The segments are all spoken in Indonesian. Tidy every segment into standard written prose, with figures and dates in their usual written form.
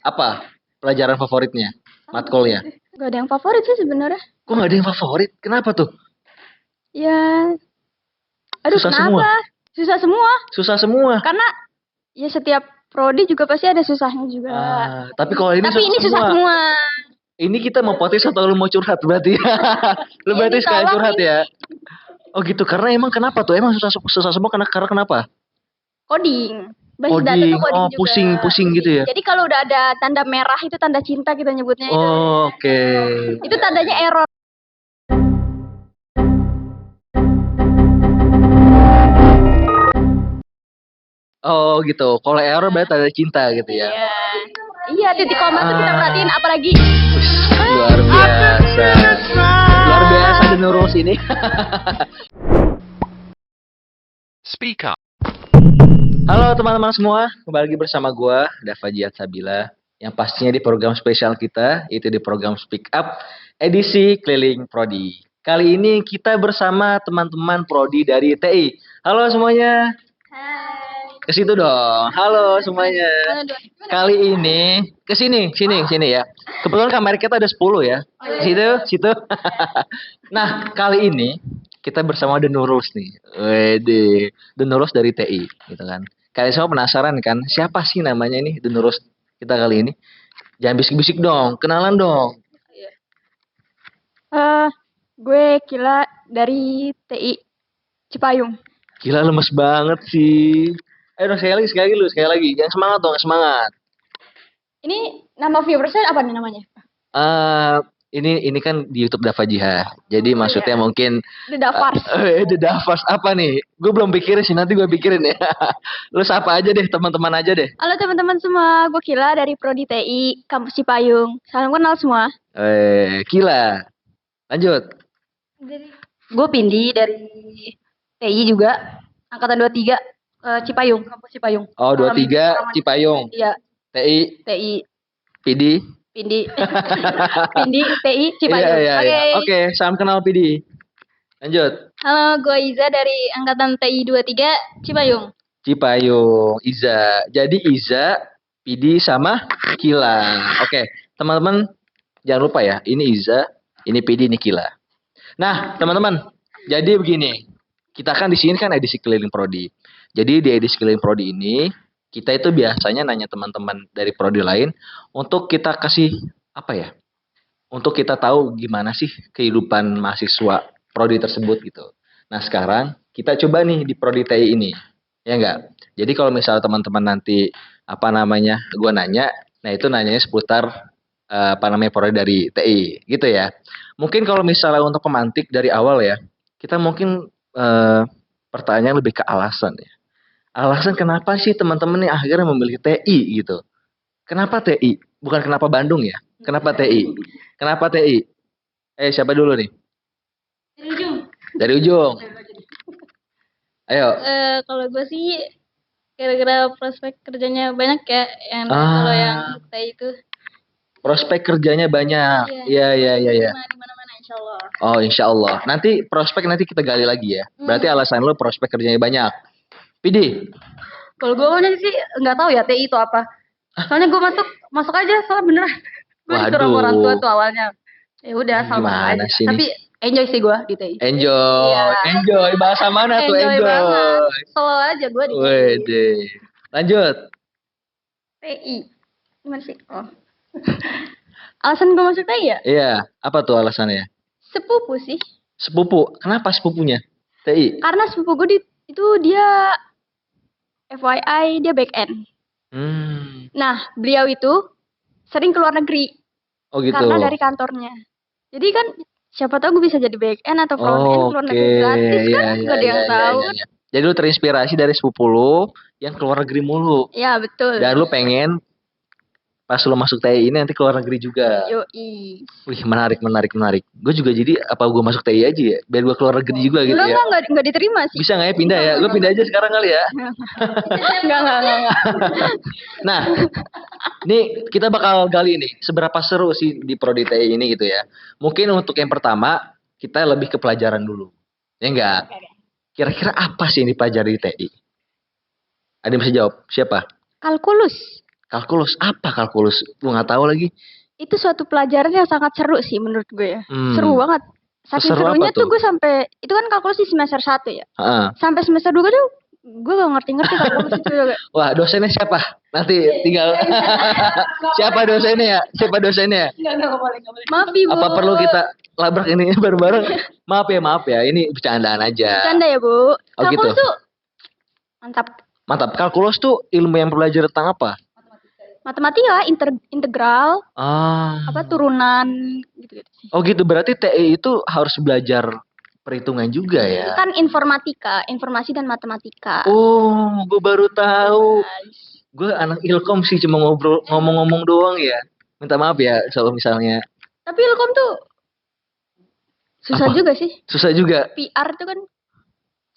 Apa pelajaran favoritnya? Matkulnya? Gak ada yang favorit sih sebenarnya. Kok nggak ada yang favorit? Kenapa tuh? Ya, aduh Susah kenapa? semua. Susah semua. Susah semua. Karena ya setiap prodi juga pasti ada susahnya juga. Tapi kalau ini Tapi susah ini susah semua. semua. Ini kita mau potis atau lu mau curhat berarti? Lu Ya, berarti sekalian ditolong curhat ini. ya? Oh gitu, karena emang kenapa tuh? Emang susah semua karena kenapa? Coding. Basis data tuh Coding, coding oh juga. pusing gitu ya? Jadi kalau udah ada tanda merah itu tanda cinta kita nyebutnya itu. Oh, oke. Itu tandanya error. Oh gitu, kalau error berarti ada cinta gitu ya? Iya. Iya, titik koma tuh kita perhatiin apalagi. Luar biasa. Luar biasa The Nurul ini. Speak up. Halo teman-teman semua, kembali lagi bersama gua Dava Jihad Sabila. Yang pastinya di program spesial kita, itu di program Speak Up, edisi Keliling Prodi. Kali ini kita bersama teman-teman Prodi dari TI. Halo semuanya. Hai. Ke situ dong. Halo semuanya. Kali ini ke sini ya. Kebetulan kamera kita ada 10 ya. Situ. Nah, kali ini kita bersama The Nurul nih. Wede, The Nurul dari TI gitu kan. Kalian semua penasaran kan, siapa sih namanya ini The Nurul kita kali ini? Jangan bisik-bisik dong, kenalan dong. Gue Kila dari TI Cipayung. Gila lemes banget sih. Ayo dong sekali lagi. Jangan semangat dong, semangat. Ini nama viewersnya apa nih namanya? Ini kan di YouTube Dava Jihad. Jadi maksudnya mungkin The Davars. The Davars apa nih? Gue belum pikirin sih, nanti gue pikirin ya. Lu sapa aja deh, teman-teman aja deh. Halo teman-teman semua, gue Kila dari Prodi TI Kampus Cipayung. Salam kenal semua. Gila. Lanjut. Gue Pindi dari TI juga, angkatan 23 Cipayung, Kampus Cipayung. Oh, 23 Cipayung. Iya. TI. Pidi. Pindi TI Cipayung. Iya. Oke, salam kenal Pidi. Lanjut. Halo, gue Iza dari angkatan TI 23 Cipayung. Iza. Jadi Iza, Pidi sama Kila. Oke, teman-teman jangan lupa ya, ini Iza, ini Pidi, ini Kila. Nah, teman-teman, jadi begini. Kita kan di sini kan edisi Keliling Prodi. Jadi di edisi Keliling Prodi ini, kita itu biasanya nanya teman-teman dari prodi lain untuk kita kasih apa ya? Untuk kita tahu gimana sih kehidupan mahasiswa prodi tersebut gitu. Nah, sekarang kita coba nih di prodi TI ini. Ya enggak? Jadi kalau misalnya teman-teman nanti gua nanya, nah itu nanyanya seputar prodi dari TI gitu ya. Mungkin kalau misalnya untuk pemantik dari awal ya, kita mungkin pertanyaan lebih ke alasan ya. Alasan kenapa sih teman-teman nih akhirnya memilih TI gitu? Kenapa TI? Bukan kenapa Bandung ya? Kenapa TI? Kenapa TI? Siapa dulu nih? Dari ujung. Ayo. Kalau gue sih kira-kira prospek kerjanya banyak ya, yang kalau yang TI itu. Prospek kerjanya banyak. Iya. Di mana-mana insya Allah. Oh, insya Allah. Nanti prospek nanti kita gali lagi ya. Berarti alasan lo prospek kerjanya banyak. Pidi. Kalau gue sih nggak tahu ya TI itu apa. Soalnya gue masuk aja, soalnya beneran. Gue disuruh sama orang tua tuh awalnya. Ya udah sama aja. Sih tapi enjoy sih gue di TI. Enjoy. Bahasa mana tuh enjoy? Banget. Solo aja gue di TI. Wede. Lanjut. TI. Gimana sih? Oh. Alasan gue masuk TI ya? Iya. Apa tuh alasannya? Sepupu sih. Sepupu? Kenapa sepupunya? TI? Karena sepupu gue itu dia FYI dia back end. Nah, beliau itu sering keluar negeri. Oh gitu. Karena dari kantornya. Jadi kan siapa tahu gue bisa jadi back end atau front end keluar negeri gratis kan? Gak ada yang tahu. Jadi lu terinspirasi dari sepupu lu yang keluar negeri mulu. Iya, betul. Dan lu pengen pas lu masuk TI ini nanti keluar negeri juga. Yoi. Wih, menarik. Gue juga jadi apa gue masuk TI aja ya? Biar gue keluar negeri juga gitu ya. Enggak diterima sih. Bisa nggak ya pindah ya? Gue pindah aja sekarang kali ya. Enggak. Nah, ini kita bakal gali nih. Seberapa seru sih di prodi TI ini gitu ya. Mungkin untuk yang pertama, kita lebih ke pelajaran dulu. Ya enggak? Kira-kira apa sih yang dipelajari di TI? Ada yang bisa jawab? Siapa? Kalkulus. Kalkulus. Apa kalkulus? Gue nggak tahu lagi. Itu suatu pelajaran yang sangat seru sih menurut gue ya. Seru banget. Saking Seseru apa serunya tuh? tuh gue sampai, itu kan kalkulus di semester 1 ya. Heeh. Sampai semester 2 tuh gue gak ngerti-ngerti kalkulus itu juga. Wah, dosennya siapa? Nanti tinggal siapa dosennya ya? Siapa dosennya? Maaf Ibu. Apa perlu kita labrak ini bareng-bareng? Maaf ya. Ini bercandaan aja. Bercanda ya Bu. Oh, gitu. Kalkulus tuh mantap. Mantap. Kalkulus tuh ilmu yang belajar tentang apa? Matematika, integral, Ah. turunan gitu-gitu sih. Oh gitu. Berarti TI itu harus belajar perhitungan juga ya? Kan informatika, informasi dan matematika. Oh, gue baru tahu. Gue anak Ilkom sih, cuma ngomong-ngomong doang ya. Minta maaf ya kalau misalnya. Tapi Ilkom tuh susah Apa? juga sih. Susah juga. PR tuh kan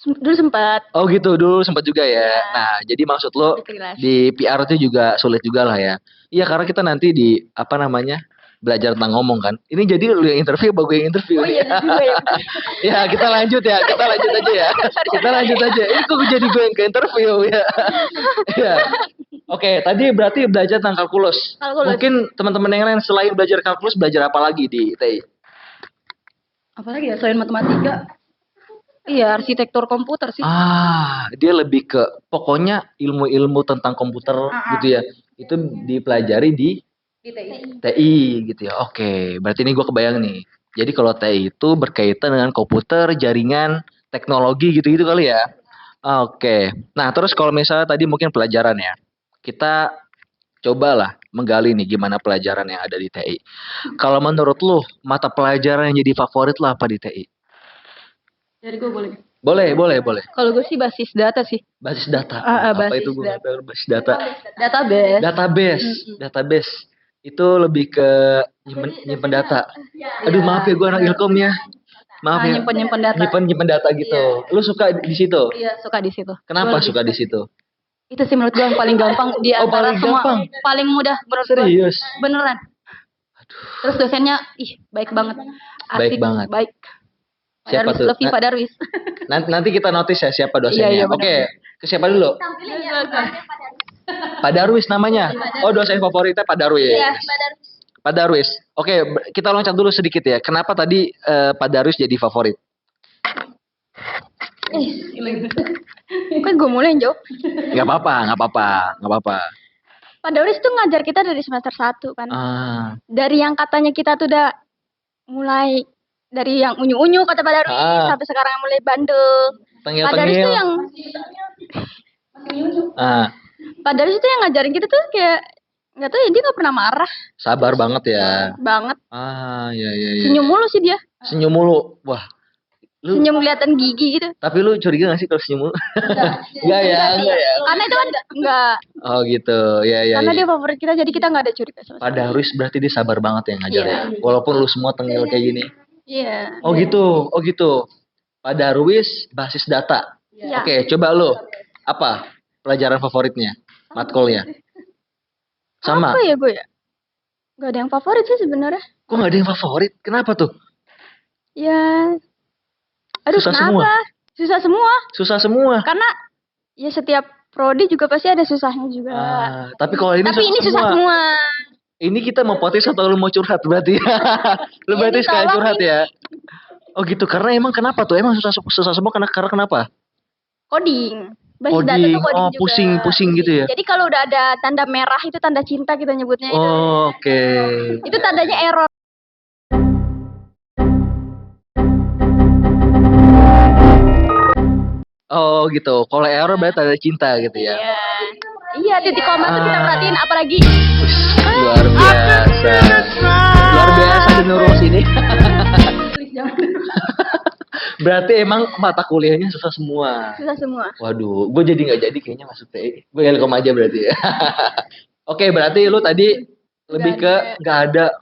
dulu sempat Oh gitu, dulu sempat juga ya. Nah, jadi maksud lo berkelas. di PR itu juga sulit juga lah ya. Iya, karena kita nanti di belajar tentang ngomong kan. Ini jadi lu yang interview, apa gue yang interview? Oh iya juga ya. Ya, kita lanjut ya. Kita lanjut aja ya. Kita lanjut aja. Ini kok jadi gue yang ke interview ya. Ya. Oke, tadi berarti belajar tentang kalkulus. Kalkulus. Mungkin teman-teman yang lain selain belajar kalkulus, belajar apa lagi di TI? Apalagi ya selain matematika? Iya, arsitektur komputer sih. Dia lebih ke pokoknya ilmu-ilmu tentang komputer gitu ya. Itu dipelajari di Di TI. TI gitu ya. Oke, berarti ini gue kebayang nih. Jadi kalau TI itu berkaitan dengan komputer, jaringan, teknologi gitu-gitu kali ya. Oke. Nah, terus kalau misalnya tadi mungkin pelajaran ya. Kita cobalah menggali nih gimana pelajaran yang ada di TI. Kalau menurut lu, mata pelajaran yang jadi favorit lah apa di TI? Jadi gue boleh. Boleh. Kalau gue sih basis data sih. Basis data. Apa basis itu gue data. nggak tahu basis data? Database. Database. Itu lebih ke nyimpen data. Aduh, maaf ya, gue anak Ilkom ya. Maaf ya. Nyimpen data. Nyimpen data gitu. Lu suka di situ? Iya, suka di situ. Kenapa Gua lebih suka di situ? Itu sih menurut gue yang paling gampang di Oh, antara paling semua. gampang? Paling mudah menurut gue. Serius? Beneran. Terus dosennya baik banget. Baik banget. Baik. Siapa tuh? Lebih Pak Darwis. Nanti kita notice ya siapa dosennya. Iya, benar. Oke, ke siapa dulu? Pak Darwis namanya. Oh, dosen favoritnya Pak Darwis. Iya, Pak Darwis. Oke, kita loncat dulu sedikit ya. Kenapa tadi Pak Darwis jadi favorit? Kan gue mulai yang jawab. Gak apa-apa. Pak Darwis tuh ngajar kita dari semester 1 kan. Dari yang katanya kita tuh udah mulai dari yang unyu-unyu kata Pak Darwis sampai sekarang yang mulai bandel. Pak Darwis tuh yang Pak Darwis itu yang ngajarin kita tuh kayak nggak tahu ya, dia nggak pernah marah. Sabar banget ya. Banget. Iya. Senyum mulu sih dia. Senyum mulu. Wah. Lu, Senyum kelihatan gigi gitu. tapi lu curiga gak sih kalau senyum mulu? Enggak ya. Karena itu kan enggak. Oh gitu. Ya. Karena dia favorit kita jadi kita nggak ada curiga sama Pak sekali. Darwis berarti dia sabar banget ya ngajarnya. Walaupun lu semua tengil kayak gini. Iya. Oh gitu. Pak Darwis basis data. Iya. Oke, coba lu. Apa pelajaran favoritnya? Matkulnya? Sama. Apa ya gue ya? Gak ada yang favorit sih sebenarnya. Kok gak ada yang favorit? Kenapa tuh? Ya. Aduh, Susah kenapa? semua. Susah semua. Susah semua. Karena ya setiap prodi juga pasti ada susahnya juga. Tapi kalau ini Tapi ini susah semua. Ini kita mau potis atau lu mau curhat berarti? Lu berarti Ini sekalian tolong curhat ya? Oh gitu. Karena emang kenapa tuh? Emang susah semua karena kenapa? Coding. Basis data tuh coding juga. Pusing gitu ya? Jadi kalau udah ada tanda merah itu tanda cinta kita nyebutnya. Oh, oke. Itu tandanya error. Oh gitu. Kalau error berarti ada cinta gitu ya? Iya. Iya, titik koma tuh kita perhatiin apalagi. Luar biasa. Luar biasa di Nurul sini. Berarti emang mata kuliahnya susah semua. Susah semua. Waduh, gue jadi nggak jadi kayaknya masuk TI. Gue Ilkom aja berarti ya. Oke, berarti lu tadi lebih ke nggak ada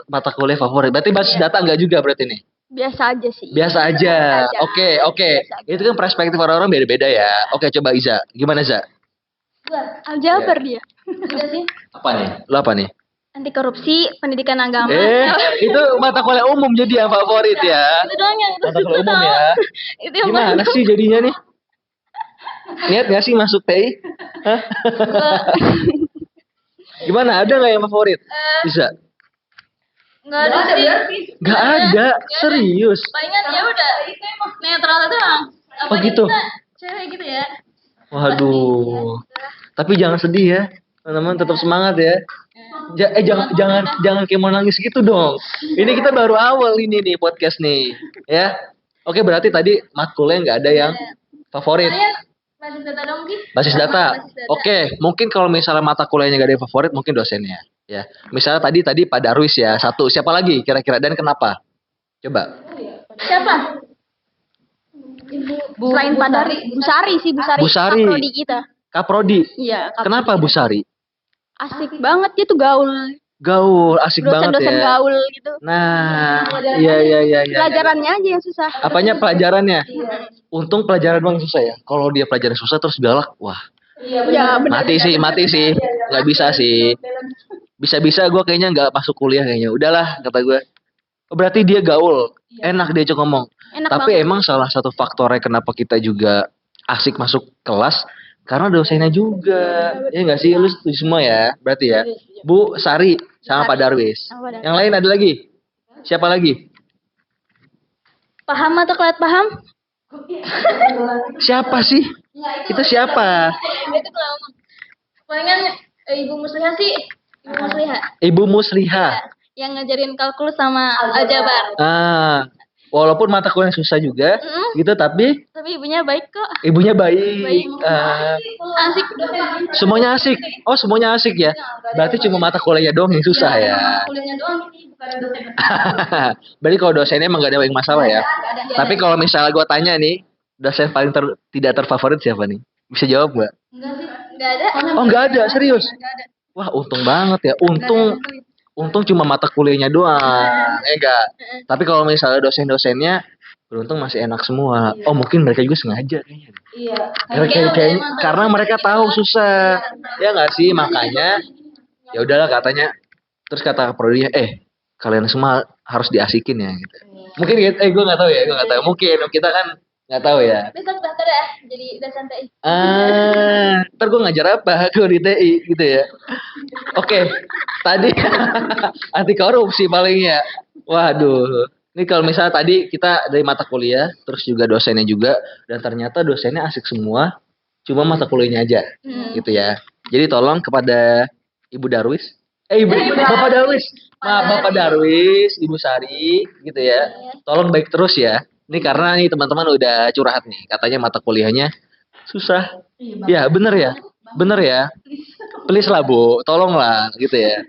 mata kuliah favorit. Berarti basis data nggak juga berarti nih? Biasa aja sih. Biasa aja. Oke. Biasa aja. Itu kan perspektif orang-orang beda-beda ya. Oke, coba Iza. Gimana Iza? Aljabar dia. Udah sih. Apa nih? Lu apa nih? Anti korupsi, pendidikan agama. Itu mata kuliah umum jadi yang favorit ya. Itu doang yang Mata kuliah umum ya. Itu yang Gimana sih jadinya nih? Niat gak sih masuk TI? Hah? Gimana? Ada nggak yang favorit? Bisa? Nggak ada sih. Nggak ada. Serius? Palingan ya udah netral doang. Oh gitu. Cewek gitu ya. Waduh. Tapi jangan sedih ya. Teman-teman tetap semangat ya. Jangan kayak mau nangis gitu dong. Ini kita baru awal ini nih podcast nih, ya. Oke, berarti tadi matkulnya nggak ada yang favorit. Basis data dong, Ki. Basis data. Oke, mungkin kalau misalnya mata kuliahnya nggak ada yang favorit, mungkin dosennya. Ya, misalnya tadi Pak Darwis ya satu. Siapa lagi kira-kira dan kenapa? Coba. Siapa? Selain Pak Dari, Bu Sari sih, Bu Sari. Bu Sari. Kaprodi kita. Kaprodi. Iya. Kenapa Bu Sari? Asik banget dia tuh gaul. Gaul, asik banget Dosen-dosen ya. gaul gitu. Nah, iya. Pelajarannya aja yang susah. Apanya pelajarannya? Untung pelajaran doang susah ya. Kalau dia pelajaran susah terus galak, wah. Ya benar. Mati sih. Nggak bisa sih. Bisa-bisa gue kayaknya nggak masuk kuliah kayaknya. Udahlah kata gue. Oh, berarti dia gaul. Enak dia ngomong. Enak Tapi banget. emang salah satu faktornya kenapa kita juga asik masuk kelas karena dosennya juga. Ya nggak sih? Lu setuju semua ya? Berarti ya. Bu Sari sama Pak Darwis. Sama Pak Darwis. Yang lain ada lagi? Siapa lagi? Paham atau kalian paham? Siapa sih? Itu siapa? Itu kalau palingan Ibu Musliha sih. Ibu Musliha. Ibu Musliha. Yang ngajarin kalkulus sama aljabar. Walaupun mata kuliah susah juga, gitu, tapi Ibunya baik kok. ibunya baik. Asik. Semuanya asik. Oh, semuanya asik ya. Berarti cuma mata kuliahnya doang yang susah ya. Kuliahnya doang ini bukan dosen. Berarti kalau dosennya emang gak ada yang masalah ya. Tapi kalau misalnya gue tanya nih, dosen paling tidak terfavorit siapa nih? Bisa jawab gak? Enggak sih. Enggak ada. Oh, nggak ada, serius. Enggak ada. Wah, untung banget ya. Untung cuma mata kuliahnya doang. Enggak. Tapi kalau misalnya dosen-dosennya beruntung masih enak semua. Oh, mungkin mereka juga sengaja kayaknya. Iya. Kayaknya karena mereka tahu susah. Ya nggak sih? Makanya ya udahlah katanya. Terus kata prodinya, kalian semua harus diasikin ya gitu. Mungkin gitu, gue nggak tahu ya, gue nggak tahu. Mungkin kita kan nggak tahu ya. Besok daftar ya jadi dosen TI. Ntar gue ngajar apa? Gue di TI gitu ya. Oke, tadi anti korupsi paling ya. Waduh, ini kalau misalnya tadi kita dari mata kuliah, terus juga dosennya juga, dan ternyata dosennya asik semua, cuma mata kuliahnya aja, gitu ya. Jadi tolong kepada Ibu Darwis, Bapak Darwis, Bapak Darwis, Ibu Sari, gitu ya. Tolong baik terus ya. Ini karena nih teman-teman udah curhat nih, katanya mata kuliahnya susah. Ya bener ya, Please lah Bu, tolonglah gitu ya.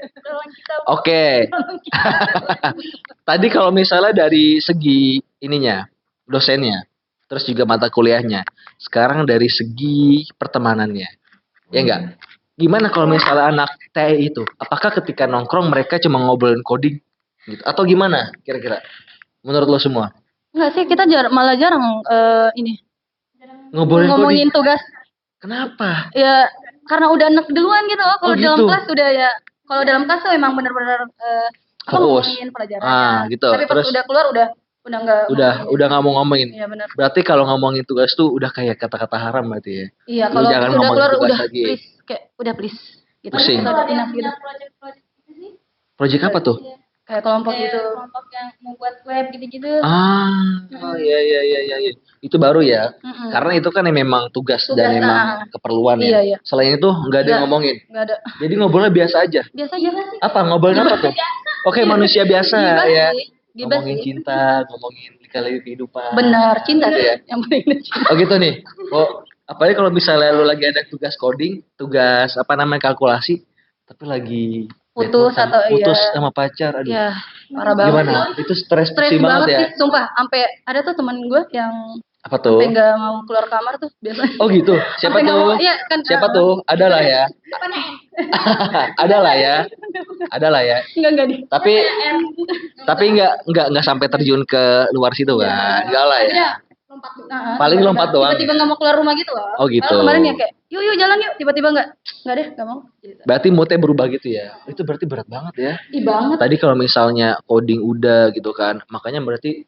Oke. Tadi kalau misalnya dari segi ininya, dosennya, terus juga mata kuliahnya, sekarang dari segi pertemanannya, ya enggak? Gimana kalau misalnya anak TI itu, apakah ketika nongkrong mereka cuma ngobrolin coding, gitu? Atau gimana kira-kira? Menurut lo semua? Enggak sih, kita malah jarang ini Ngomongin tugas. Kenapa? Ya karena udah enek duluan gitu loh. Kalau dalam gitu. kelas udah ya. Kalau dalam kelas tuh emang benar-benar Fokus. ngomongin pelajarannya. Gitu. Tapi pas Terus udah keluar udah enggak. Udah nggak mau ngomongin. Iya benar. Berarti kalau ngomongin tugas tuh udah kayak kata-kata haram berarti ya. Iya, Lu kalau jangan udah ngomongin keluar tugas udah lagi. please kayak udah please gitu. Pusing. Kita udah enough gitu. Project apa tuh? Kayak kelompok gitu. Kelompok yang membuat web gitu-gitu. Iya. Itu baru ya. Karena itu kan yang memang tugas dan memang keperluan ya. Iya. Selain itu nggak ada yang ngomongin. Nggak ada. Jadi ngobrolnya biasa aja. Biasa aja sih. Apa ngobrolin apa tuh? Oke, manusia biasa ya. Gibah Ngomongin sih. cinta, ngomongin lika-liku kehidupan. Benar, cinta Gitu sih. ya. Yang paling Oh gitu nih. Oh, apalagi kalau misalnya lu lagi ada tugas coding, tugas apa namanya kalkulasi, tapi lagi putus atau putus iya. sama pacar, aduh. Ya, parah banget. Gimana? Itu stres Stres banget banget ya. sih, sumpah. Sampai ada tuh teman gue yang Apa tuh? sampai nggak mau keluar kamar tuh biasanya. Oh gitu. Siapa Sampai nggak tuh? mau- Iya kan. Siapa tuh? Adalah ya. Adalah ya. Enggak nih. Tapi nggak sampai terjun ke luar situ kan. Enggak lah ya. Paling lompat doang. Tiba-tiba nggak mau keluar rumah gitu loh. Oh, gitu. Kalau kemarin ya kayak, yuk jalan yuk. Tiba-tiba nggak deh, nggak mau. Gitu. Berarti moodnya berubah gitu ya. Itu berarti berat banget ya. Ih banget. Tadi kalau misalnya coding udah gitu kan, makanya berarti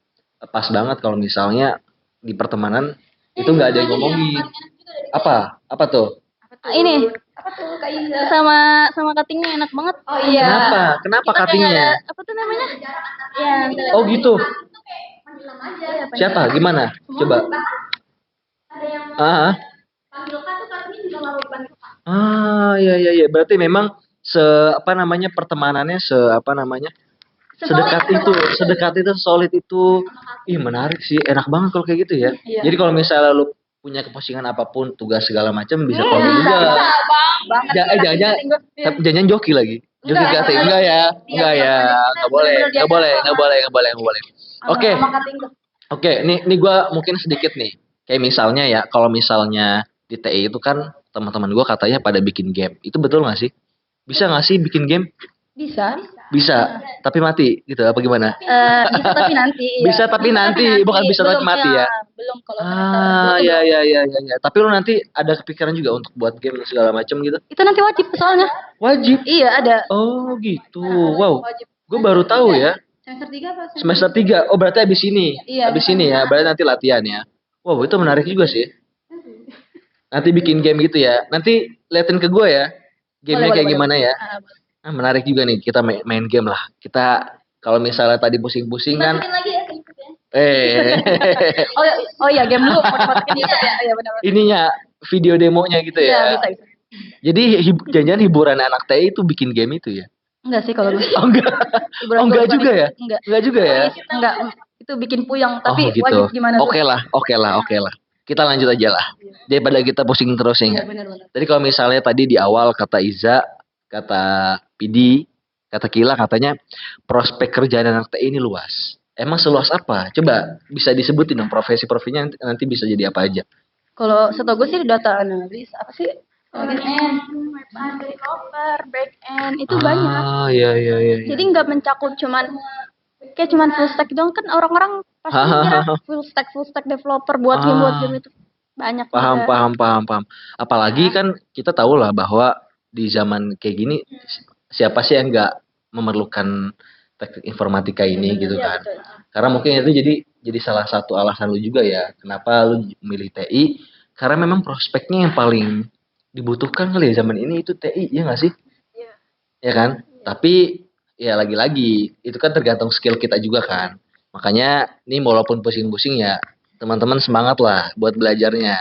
pas banget kalau misalnya di pertemanan itu nggak ada yang ngomongin. Apa tuh? Ini Apa tuh Kak Iza? sama cuttingnya enak banget. Oh iya. Kenapa? Kenapa Kita kayak cuttingnya? ada, apa tuh namanya? Ya, Oh gitu. Iya, Siapa? Gimana? Coba. ada yang Ah, panggil Kak tuh cuttingnya juga nggak mau dipanggil Kak. iya iya iya. Berarti memang apa namanya pertemanannya apa namanya? Sedekat itu, solid itu. Ih, menarik sih. Enak banget kalau kayak gitu ya. Iya. Jadi kalau misalnya lu punya kepusingan apapun, tugas segala macam bisa panggil Bisa, juga. banget. Jangan joki lagi. Joki Enggak, cutting enggak ya? Enggak ya. Enggak boleh. Enggak boleh. Enggak boleh. Enggak boleh. Enggak boleh. Oke. Sama cutting tuh. Oke, nih gua mungkin sedikit nih. Kayak misalnya ya, kalau misalnya di TI itu kan teman-teman gua katanya pada bikin game. Itu betul nggak sih? Bisa nggak sih bikin game? Bisa. Bisa, tapi mati gitu apa gimana? Bisa tapi nanti. Iya. Bisa tapi nanti, bukan bisa tapi Belum, mati ya. Belum kalau Iya iya iya iya. Ya. Tapi lu nanti ada kepikiran juga untuk buat game segala macam gitu? itu nanti wajib soalnya. Wajib. Iya, ada. Oh gitu. Wow. Wajib. Gue baru tahu ya. Semester 3 apa? Semester 3. Oh berarti habis ini. Iya. Habis ini ya. Berarti nanti latihan ya. Wow itu menarik juga sih. Nanti bikin game gitu ya. Nanti liatin ke gue ya. Gamenya kayak gimana ya. Nah, menarik juga nih kita main game lah. Kita kalau misalnya tadi pusing-pusing kan. Masukin lagi ya ke YouTube ya. Oh iya game dulu mau dimasukin YouTube ya. Iya benar. ininya video demonya gitu Iya, ya. bisa. Jadi jangan hiburan anak TI itu bikin game itu ya. Enggak sih kalau gue. Oh enggak. Hiburan Oh enggak gue juga ya? Enggak. Enggak juga ya? Enggak. Itu bikin puyeng Oh tapi gitu. wajib gimana tuh? Oke lah. Kita lanjut aja lah. Daripada kita pusing terus ya. Iya Nggak? benar. Jadi kalau misalnya tadi di awal kata Iza, kata Pidi, kata Kila katanya prospek kerjaan anak TI ini luas. Emang seluas apa? Coba bisa disebutin dong profesi-profesinya nanti bisa jadi apa aja. Kalau setahu gue sih data analis apa sih? Developer, back end itu banyak. Iya. Jadi nggak mencakup cuman full stack doang kan orang-orang pasti mikirnya full stack developer buat game itu banyak. Paham. juga. Apalagi kan kita tahu lah bahwa di zaman kayak gini siapa sih yang nggak memerlukan teknik informatika ini gitu kan. Karena mungkin itu jadi salah satu alasan lu juga ya kenapa lu milih TI karena memang prospeknya yang paling dibutuhkan kali ya zaman ini itu TI ya nggak sih? Iya. Ya kan? Tapi ya lagi-lagi itu kan tergantung skill kita juga kan. Makanya nih walaupun pusing-pusing ya teman-teman semangat lah buat belajarnya.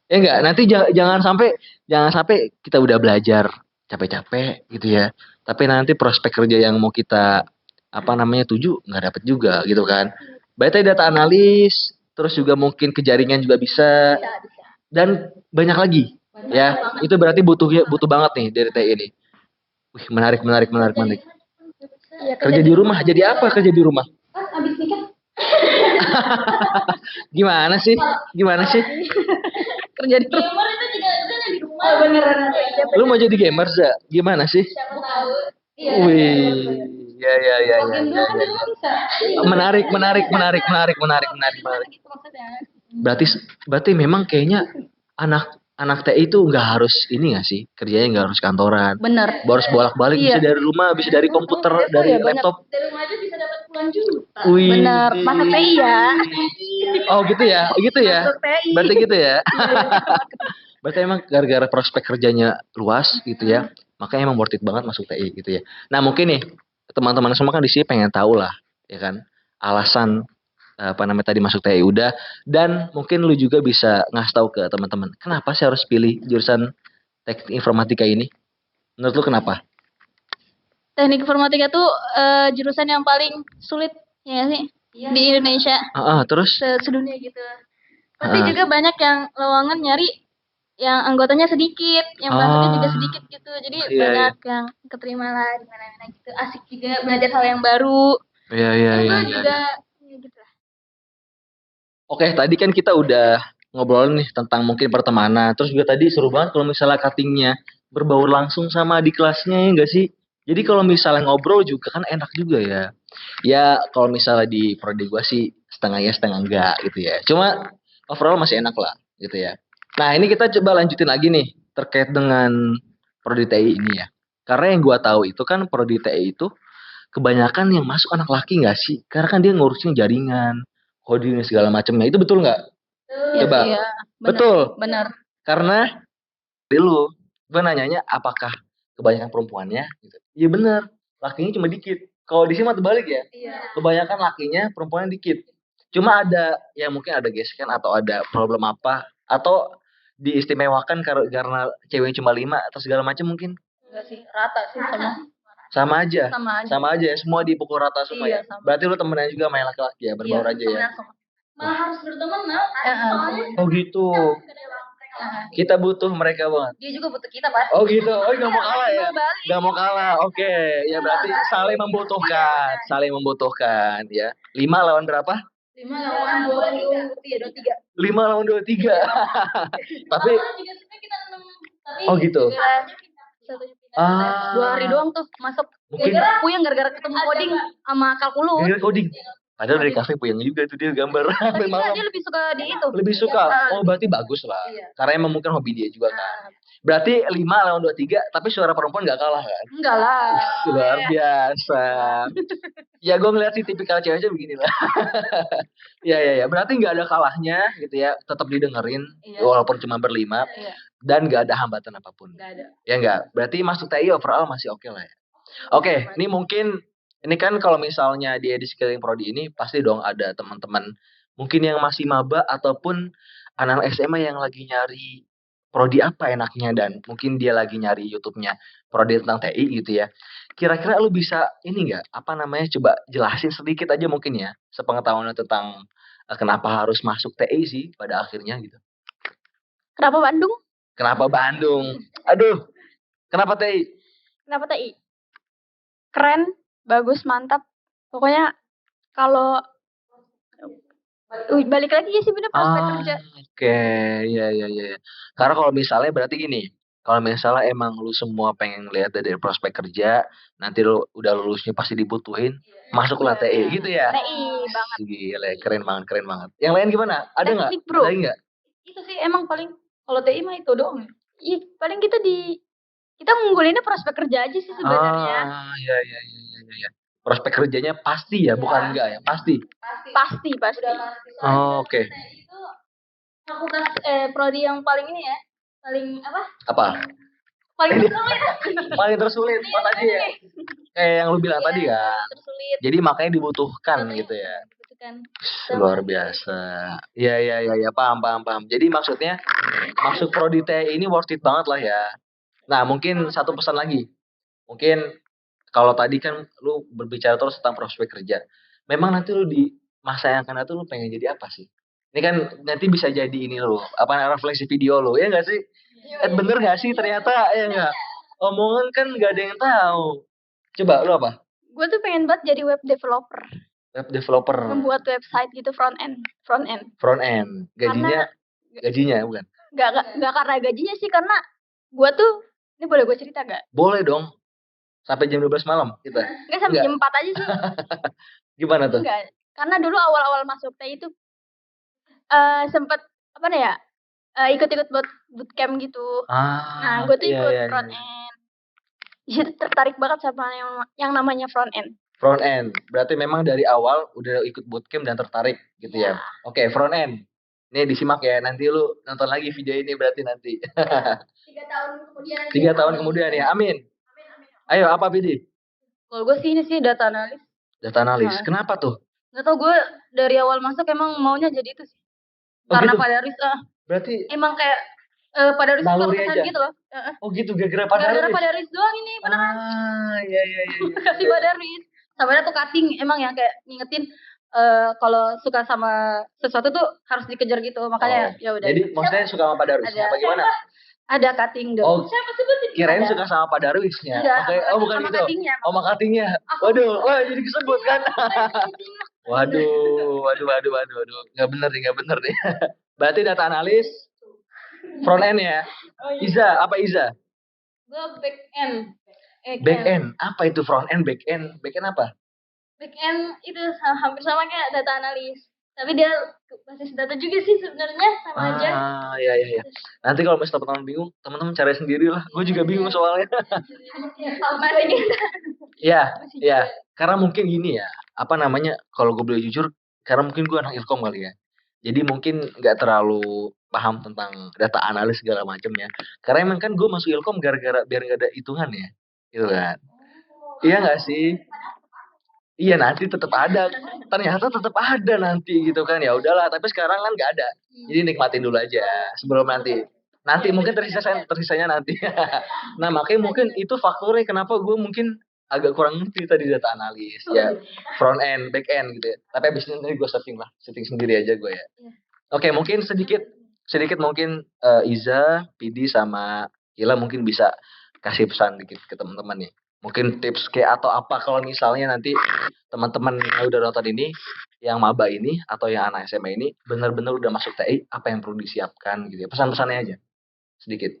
Ya enggak, nanti jangan sampai kita udah belajar capek-capek gitu ya. Tapi nanti prospek kerja yang mau kita tuju nggak dapet juga gitu kan. Berarti data analis, terus juga mungkin kejaringan juga bisa. Dan banyak lagi. Ya, itu berarti butuh banget nih dari TI ini. Wih, menarik. Iya, Kerja di rumah, jadi apa kerja di rumah? Habis nikah Gimana sih? kerja di rumah. Gamer itu juga kan di rumah. Oh, beneran. Lu mau jadi gamer, Za? Gimana sih? Siapa tahu. Iya. Wih, ya. Game dulu kan di rumah bisa. Menarik. Gitu maksudnya. Berarti memang kayaknya anak TI itu nggak harus ini nggak sih? Kerjanya nggak harus kantoran. Bener. Harus bolak-balik Iya. bisa dari rumah, bisa dari komputer, dari laptop. Dari rumah aja bisa dapat puluhan juta. Wih. Bener. Masa TI ya. Oh gitu ya. Masuk TI. Berarti gitu ya. Berarti emang gara-gara prospek kerjanya luas gitu ya. Makanya emang worth it banget masuk TI gitu ya. Nah mungkin nih teman-teman semua kan di sini pengen tahu lah, ya kan? Alasan tadi masuk TI udah, dan mungkin lu juga bisa ngasih tahu ke teman-teman kenapa sih harus pilih jurusan teknik informatika ini? Menurut lu kenapa? Teknik informatika tuh jurusan yang paling sulit ya sih di Indonesia. Terus? Sedunia gitu. Tapi juga banyak yang lowongan nyari yang anggotanya sedikit, yang masuknya juga sedikit gitu. Jadi banyak yang keterima lah di mana-mana gitu. Asik juga belajar hal yang baru. Iya. Juga ya gitu lah. Oke, tadi kan kita udah ngobrol nih tentang mungkin pertemanan. Terus juga tadi seru banget kalau misalnya cuttingnya berbaur langsung sama di kelasnya ya enggak sih? Jadi kalau misalnya ngobrol juga kan enak juga ya. Ya kalau misalnya di prodi gua sih setengah ya setengah enggak gitu ya. Cuma overall masih enak lah gitu ya. Nah ini kita coba lanjutin lagi nih terkait dengan prodi TI ini ya. Karena yang gua tahu itu kan prodi TI itu kebanyakan yang masuk anak laki nggak sih? Karena kan dia ngurusin jaringan, coding segala macamnya. Itu betul nggak? Coba. Iya, Betul. Benar. Karena dulu Gue nanyanya apakah kebanyakan perempuannya? Gitu. Iya bener, lakinya cuma dikit. Kalau di sini mah terbalik ya. Iya. Kebanyakan lakinya, perempuannya dikit. Cuma ada ya mungkin ada gesekan atau ada problem apa atau diistimewakan karena ceweknya cuma 5 atau segala macam mungkin. Enggak sih, rata sih sama. Sama aja. Sama aja. Sama aja ya, semua dipukul rata semua Iya, ya. sama. Berarti lu temenan juga sama yang laki-laki ya, berbaur aja ya. temenan sama. Malah harus berteman, Mel. Oh gitu. Kita butuh mereka banget. Dia juga butuh kita, Pak. Oh gitu. Oh nggak mau kalah ya. Mau balik. Nggak mau kalah. Oke. Ya berarti saling membutuhkan. Saling membutuhkan ya. 5 lawan berapa? 5 lawan 23. 5 lawan 23. Tapi juga sebenarnya kita 6. Tapi oh gitu. Dua hari doang tuh masuk. Mungkin Puyeng gara-gara ketemu coding sama kalkulus. gara-gara coding. Padahal dari kafe puyeng juga tuh dia gambar. Tapi dia lebih suka di itu. Lebih suka. Oh berarti bagus lah. Iya. Karena emang mungkin hobi dia juga kan. Berarti 5 lawan 23 tapi suara perempuan gak kalah kan? Enggak lah. Luar biasa. Ya gue ngeliat sih tipikal ceweknya begini lah. Ya. Berarti gak ada kalahnya gitu ya. Tetap didengerin. Iya. Walaupun cuma berlima. Iya. Dan gak ada hambatan apapun. Enggak ada. Ya enggak. Berarti masuk TI overall masih oke lah ya. Oke. Ini mungkin. Ini kan kalau misalnya dia di sekeliling prodi ini. Pasti dong ada teman-teman. Mungkin yang masih maba. Ataupun anak SMA yang lagi nyari prodi apa enaknya. Dan mungkin dia lagi nyari YouTube-nya prodi tentang TI gitu ya. Kira-kira lu bisa ini nggak? Apa namanya? Coba jelasin sedikit aja mungkin ya. Sepengetahuan tentang kenapa harus masuk TI sih pada akhirnya gitu. Kenapa Bandung? Kenapa Bandung? Aduh. Kenapa TI? Kenapa TI? Keren, bagus, mantap. Pokoknya kalau balik lagi ya sih bener prospek kerja. Oke, ya. Karena kalau misalnya berarti gini, kalau misalnya emang lu semua pengen lihat dari prospek kerja, nanti lu udah lulusnya pasti dibutuhin, masuklah TI gitu ya. TI banget. Gila, keren banget. Yang lain gimana? Ada nggak? Teknik, bro. Ada nggak? Itu sih emang paling kalau TI mah itu doang. Iya, paling kita ngunggulinnya prospek kerja aja sih sebenarnya. Ya. Prospek kerjanya pasti ya, bukan enggak ya, pasti. Pasti. Oke. Itu fakultas prodi yang paling ini ya. Paling apa? Apa? Paling tersulit. Paling tersulit, pas aja ya. Kayak yang lu bilang tadi kan. Tersulit. Jadi makanya dibutuhkan gitu ya. Luar biasa. Ya, paham. Jadi maksudnya masuk prodi TI ini worth it banget lah ya. Nah, mungkin satu pesan lagi. Mungkin kalau tadi kan lu berbicara terus tentang prospek kerja. Memang nanti lu di masa yang akan datang lu pengen jadi apa sih? Ini kan nanti bisa jadi ini lu, apa refleksi video lu, ya enggak sih? Bener enggak sih ternyata ya enggak? Omongan kan enggak ada yang tahu. Coba lu apa? Gue tuh pengen banget jadi web developer. Web developer. Membuat website gitu front end. Front end. Gajinya bukan? Enggak karena gajinya sih, karena gue tuh ini boleh gue cerita gak? Boleh dong. Sampai jam 12 malam kita. Enggak sampai jam 4 aja sih. Gimana tuh? Enggak. Karena dulu awal-awal masuk TI itu sempet apa ya? Ikut-ikut bootcamp gitu. Nah, gue tuh ikut front end. Di situ tertarik banget sama yang namanya front end. Front end. Berarti memang dari awal udah ikut bootcamp dan tertarik gitu ya. Oke, front end. Ini disimak ya. Nanti lu nonton lagi video ini berarti nanti. 3 tahun kemudian. 3 tahun kemudian ya. Amin. Ayo, apa Bidi? Kalau gue sih ini sih data analis. Data analis. Kenapa tuh? Gak tau, gue dari awal masuk emang maunya jadi itu sih. Karena pada berarti emang kayak pada riset aja gitu loh. Oh gitu, gara-gara pada riset doang ini beneran. Iya. Kasih pada riset. Sampai tuh cutting emang ya kayak ngingetin kalau suka sama sesuatu tuh harus dikejar gitu. Makanya ya udah. Jadi maksudnya suka sama Pak Darwisnya apa gimana? Ada cutting dong. Oh, kirain suka sama Pak Darwisnya. Oke, bukan gitu. Sama cuttingnya. Waduh, jadi kesebut kan. Waduh. Nggak bener nih. Berarti data analis, front end ya. Iza, apa Iza? Gue back end. Back end, apa itu front end, back end? Back end apa? Back end itu hampir sama kayak data analis. Tapi dia basis data juga sih sebenarnya, sama aja. Iya. Nanti kalau misalnya teman-teman bingung, teman-teman cari sendiri lah. Gue juga bingung soalnya. Iya. Karena mungkin gini ya, apa namanya, kalau gue boleh jujur, karena mungkin gue anak ilkom kali ya. Jadi mungkin nggak terlalu paham tentang data analis segala macamnya. Karena emang kan gue masuk Ilkom gara-gara biar nggak ada hitungan ya, gitu kan. Iya nggak sih? Iya nanti tetap ada. Ternyata tetap ada nanti gitu kan. Ya udahlah, tapi sekarang kan nggak ada. Jadi nikmatin dulu aja sebelum nanti. Nanti mungkin tersisanya nanti. Nah, makanya mungkin itu faktornya kenapa gue mungkin agak kurang ngerti tadi data analis ya, front end, back end gitu ya. Tapi abis ini nanti gue setting sendiri aja gue ya. Oke, mungkin sedikit mungkin Iza, Pidi sama Ila mungkin bisa kasih pesan dikit ke teman-teman nih. Mungkin tips kayak atau apa kalau misalnya nanti teman-teman yang udah nonton ini, yang maba ini atau yang anak SMA ini benar-benar udah masuk TI, apa yang perlu disiapkan gitu ya. Pesan-pesannya aja sedikit.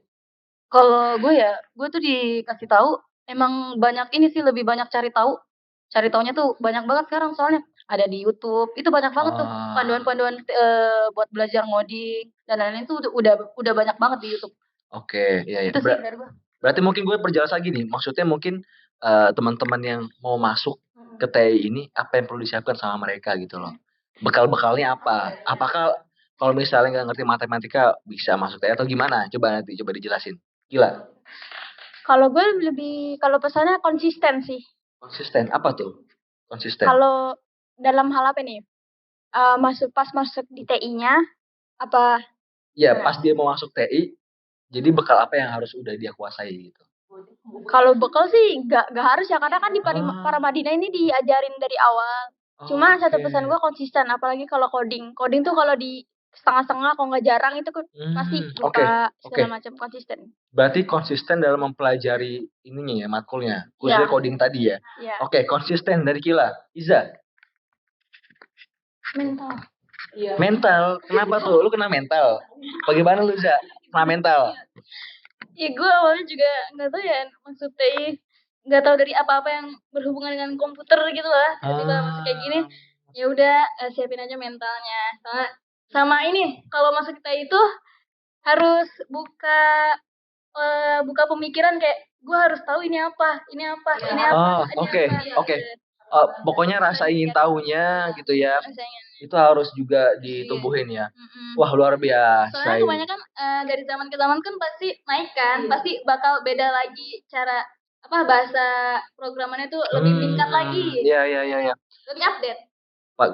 Kalau gue tuh dikasih tahu emang banyak ini sih, lebih banyak cari tahu. Cari taunya tuh banyak banget sekarang soalnya ada di YouTube. Itu banyak banget tuh panduan-panduan buat belajar ngoding dan lain-lain tuh udah banyak banget di YouTube. Oke, iya. Itu sih dari gue. Berarti mungkin gue perjelas lagi nih. Maksudnya mungkin teman-teman yang mau masuk ke TI ini apa yang perlu disiapkan sama mereka gitu loh. Bekal-bekalnya apa? Apakah kalau misalnya nggak ngerti matematika bisa masuk TI atau gimana? Coba dijelasin. Gila. Kalau gue lebih kalau pesannya konsisten sih. Konsisten apa tuh? Konsisten. Kalau dalam hal apa nih? Pas masuk di TI-nya apa? Ya, pas dia mau masuk TI, jadi bekal apa yang harus udah dia kuasai gitu. Kalau bekal sih nggak harus ya, karena kan di Paramadina ini diajarin dari awal. Cuma satu pesan gue konsisten, apalagi kalau coding. Coding tuh kalau di setengah-setengah, kalau nggak jarang itu pasti lupa segala macam, konsisten. Berarti konsisten dalam mempelajari ininya ya, matkulnya. Khususnya coding tadi ya. Oke, konsisten dari Kila. Iza. Mental. Mental. Kenapa tuh? Lu kena mental. Bagaimana lu, Iza? Kena mental. Ya gue awalnya juga nggak tahu ya maksud TI, nggak tahu dari apa-apa yang berhubungan dengan komputer gitu lah. Tiba-tiba masuk kayak gini, ya udah siapin aja mentalnya. Sama ini kalau masuk TI itu harus buka pemikiran kayak gue harus tahu ini apa. Oke. Pokoknya rasa ingin tahunya gitu ya. Itu harus juga ditumbuhin ya. Wah, luar biasa. Soalnya kebanyakan dari zaman ke zaman kan pasti naik kan, pasti bakal beda lagi cara bahasa programannya tuh lebih meningkat lagi. Iya. Lebih update.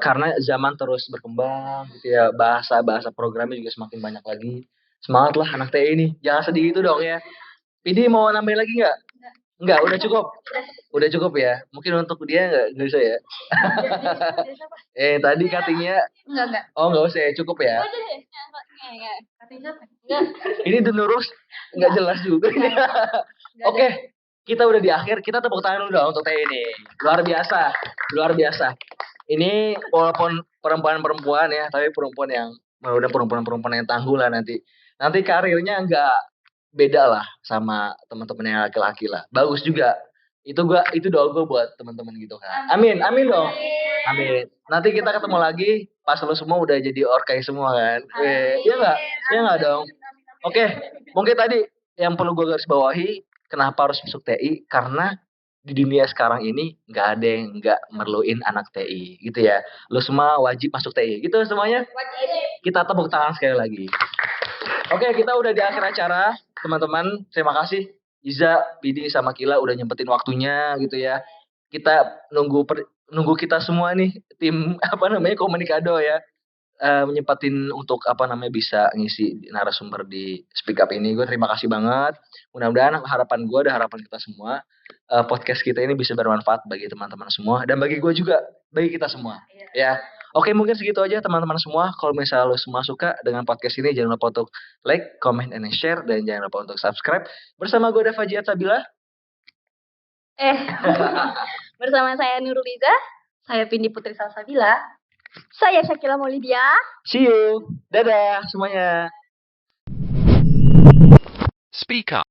Karena zaman terus berkembang gitu ya, bahasa programnya juga semakin banyak lagi. Semangat lah anak TI ini. Jangan sedih gitu dong ya. Pidi mau nambahin lagi nggak? Enggak, udah cukup. Udah cukup ya. Mungkin untuk dia nggak bisa ya. Tadi cuttingnya. Enggak. Oh, nggak usah ya, cukup ya. Ini denurus nggak jelas juga. Oke, kita udah di akhir. Kita tepuk tangan dulu dong untuk TI ini. Luar biasa. Ini walaupun perempuan ya, tapi perempuan yang perempuan yang tangguh lah nanti. Nanti karirnya nggak beda lah sama teman-teman yang laki-laki lah. Bagus juga. Itu doa gue buat teman-teman gitu kan. Amin dong. Amin. Nanti kita ketemu lagi pas lo semua udah jadi orkai semua kan. Iya nggak dong. Oke, mungkin tadi yang perlu gue garis bawahi, kenapa harus masuk TI? Karena di dunia sekarang ini nggak ada yang nggak merluin anak TI gitu ya. Lo semua wajib masuk TI gitu semuanya. Kita tepuk tangan sekali lagi. Oke, kita udah di akhir acara, teman-teman. Terima kasih Iza, Pidi, sama Kila udah nyempetin waktunya gitu ya. Kita nunggu kita semua nih, tim Komunikado ya, menyempatin untuk bisa ngisi narasumber di Speak Up ini. Gue terima kasih banget. Mudah-mudahan harapan gue dan harapan kita semua, podcast kita ini bisa bermanfaat bagi teman-teman semua dan bagi gue juga, bagi kita semua. Ya. Oke, mungkin segitu aja teman-teman semua. Kalau misalnya lo semua suka dengan podcast ini, jangan lupa untuk like, comment, and share. Dan jangan lupa untuk subscribe. Bersama gue Dava Jihad Sabila. Bersama saya Nurul Liza. Saya Pindi Putri Salsabila. Saya Syakila Maulidia. See you. Dadah semuanya. Speak Up.